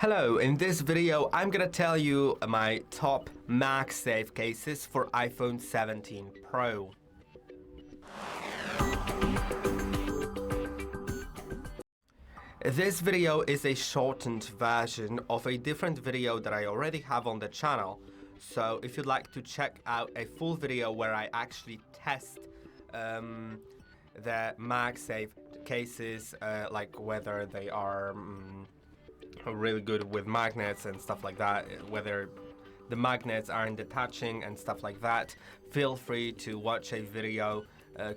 Hello, in this video I'm gonna tell you my top MagSafe cases for iPhone 17 Pro. This video is a shortened version of a different video that I already have on the channel. So if you'd like to check out a full video where I actually test the MagSafe cases, like whether they are really good with magnets and stuff like that, whether the magnets aren't detaching and stuff like that, feel free to watch a video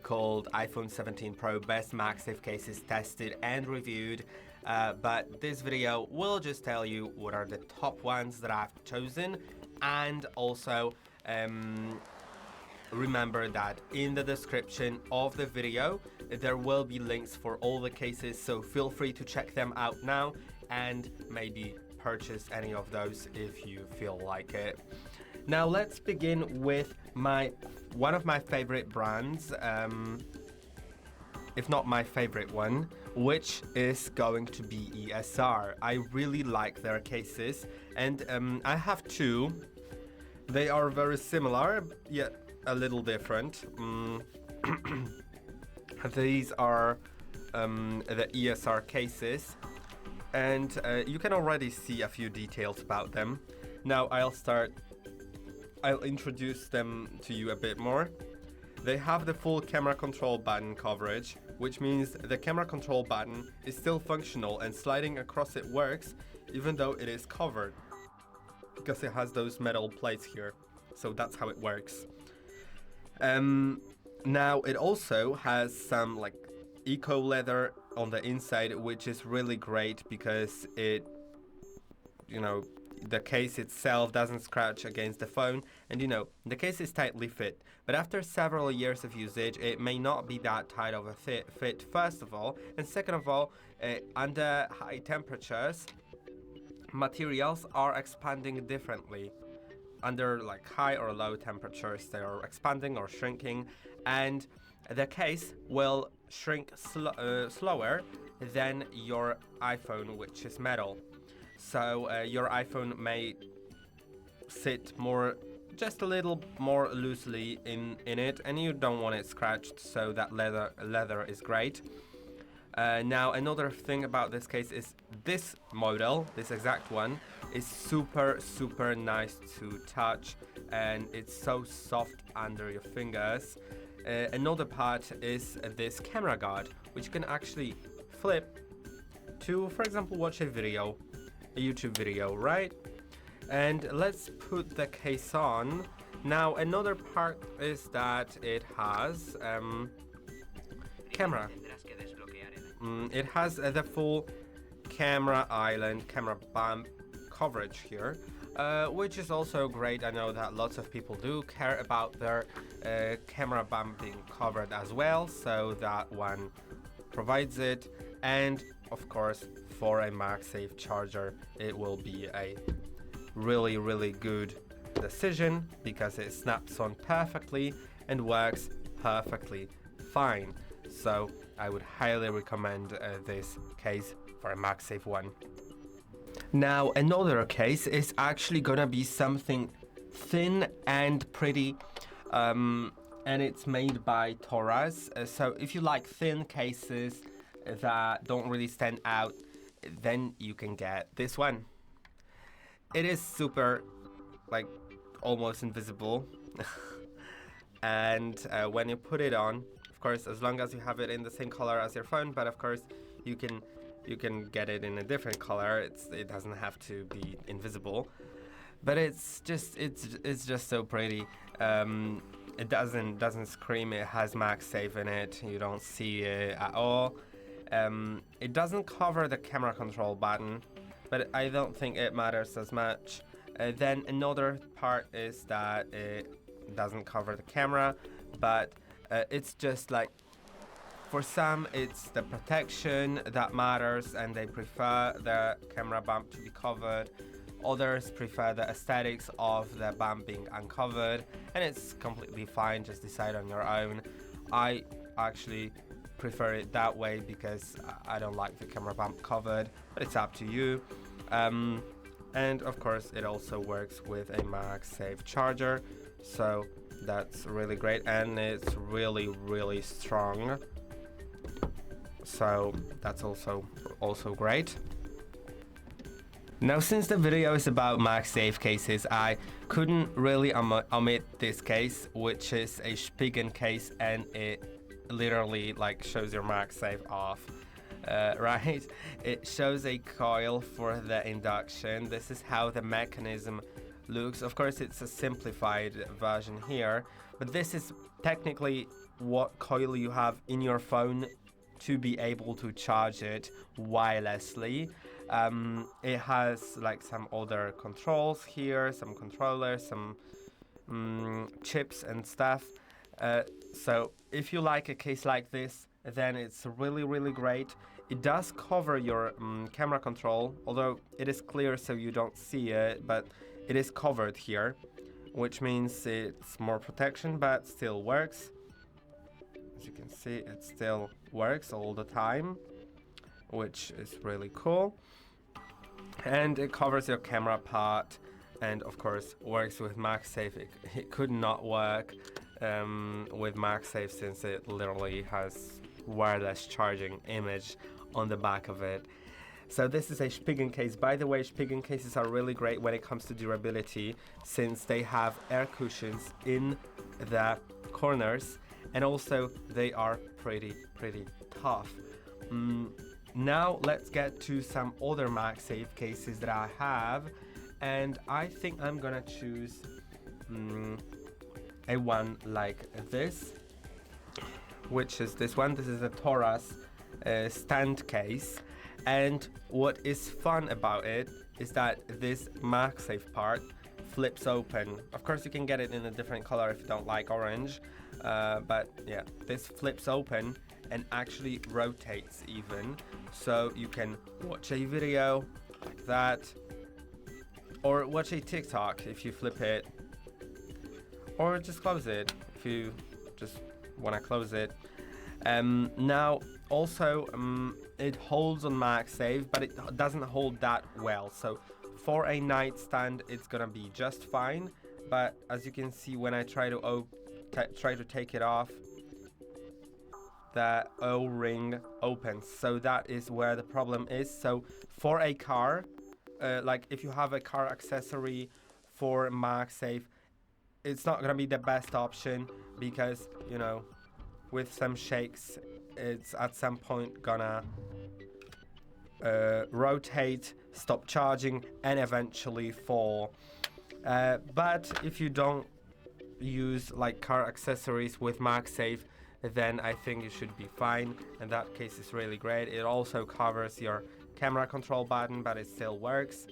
called iPhone 17 Pro Best MagSafe Cases Tested and Reviewed. But this video will just tell you what are the top ones that I've chosen, and also remember that in the description of the video there will be links for all the cases, so feel free to check them out now and maybe purchase any of those if you feel like it. Now let's begin with one of my favorite brands, if not my favorite one, which is going to be ESR. I really like their cases, and I have two. They are very similar yet a little different. These are the ESR cases, and you can already see a few details about them. Now I'll introduce them to you a bit more. They have the full camera control button coverage, which means the camera control button is still functional and sliding across it works even though it is covered, because it has those metal plates here. So that's how it works. Now it also has some like eco leather on the inside, which is really great because it, the case itself doesn't scratch against the phone, and the case is tightly fit. But after several years of usage, it may not be that tight of a fit, first of all, and second of all, under high temperatures, materials are expanding differently. Under like high or low temperatures, they are expanding or shrinking, and the case will shrink slower than your iPhone, which is metal. So your iPhone may sit just a little more loosely in it, and you don't want it scratched, so that leather is great. Now another thing about this case is this model, this exact one, is super nice to touch, and it's so soft under your fingers. Another part is this camera guard, which you can actually flip to, for example, watch a YouTube video, right? And let's put the case on. Now another part is that it has camera. It has the full camera island, camera bump coverage here, which is also great. I know that lots of people do care about their camera bump being covered as well, so that one provides it. And of course, for a MagSafe charger, it will be a really good decision because it snaps on perfectly and works perfectly fine. So I would highly recommend this case for a MagSafe one. Now another case is actually gonna be something thin and pretty, and it's made by Toras. So if you like thin cases that don't really stand out, then you can get this one. It is super, like, almost invisible. And when you put it on, of course, as long as you have it in the same color as your phone, but of course you can get it in a different color. It doesn't have to be invisible, but it's just so pretty. It doesn't scream it has MagSafe in it. You don't see it at all. It doesn't cover the camera control button, but I don't think it matters as much. Then another part is that it doesn't cover the camera, but it's just like, for some it's the protection that matters and they prefer the camera bump to be covered. Others prefer the aesthetics of the bump being uncovered, and it's completely fine, just decide on your own. I actually prefer it that way because I don't like the camera bump covered, but it's up to you. And of course it also works with a MagSafe charger, so that's really great, and it's really strong, so that's also great. Now, since the video is about MagSafe cases, I couldn't really omit this case, which is a Spigen case, and it literally like shows your MagSafe off. Right? It shows a coil for the induction. This is how the mechanism looks. Of course, it's a simplified version here, but this is technically what coil you have in your phone to be able to charge it wirelessly. It has like some other controls here, some controllers, some chips and stuff. So if you like a case like this, then it's really great. It does cover your camera control, although it is clear so you don't see it, but it is covered here, which means it's more protection, but still works. As you can see, it still works all the time, which is really cool. And it covers your camera part, and of course works with MagSafe. It could not work with MagSafe since it literally has wireless charging image on the back of it. So this is a Spigen case. By the way, Spigen cases are really great when it comes to durability, since they have air cushions in the corners, and also they are pretty tough. Now let's get to some other MagSafe cases that I have, and I think I'm gonna choose a one like this, which is this one. This is a Toras stand case, and what is fun about it is that this MagSafe part flips open. Of course, you can get it in a different color if you don't like orange, but yeah, this flips open and actually rotates even, so you can watch a video like that, or watch a TikTok if you flip it, or just close it if you just want to close it. Now also it holds on MagSafe, but it doesn't hold that well, so for a nightstand it's gonna be just fine. But as you can see, when I try to take it off, the O-ring opens, so that is where the problem is. So for a car, like if you have a car accessory for MagSafe, it's not gonna be the best option, because you know, with some shakes it's at some point gonna rotate, stop charging, and eventually fall. But if you don't use like car accessories with MagSafe, then I think you should be fine, and that case is really great. It also covers your camera control button, but it still works.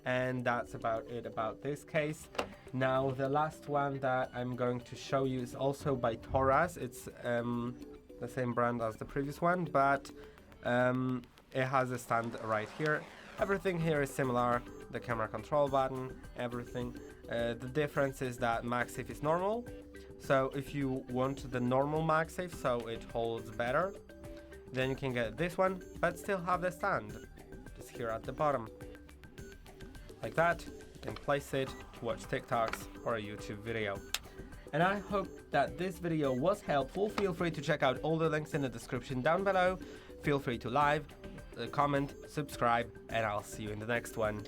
And that's about it about this case. Now the last one that I'm going to show you is also by Toras. It's the same brand as the previous one, but it has a stand right here. Everything here is similar, the camera control button, everything. The difference is that MagSafe is normal, so if you want the normal MagSafe so it holds better, then you can get this one, but still have the stand just here at the bottom. Like that, you can place it to watch TikToks or a YouTube video. And I hope that this video was helpful. Feel free to check out all the links in the description down below. Feel free to comment, subscribe, and I'll see you in the next one.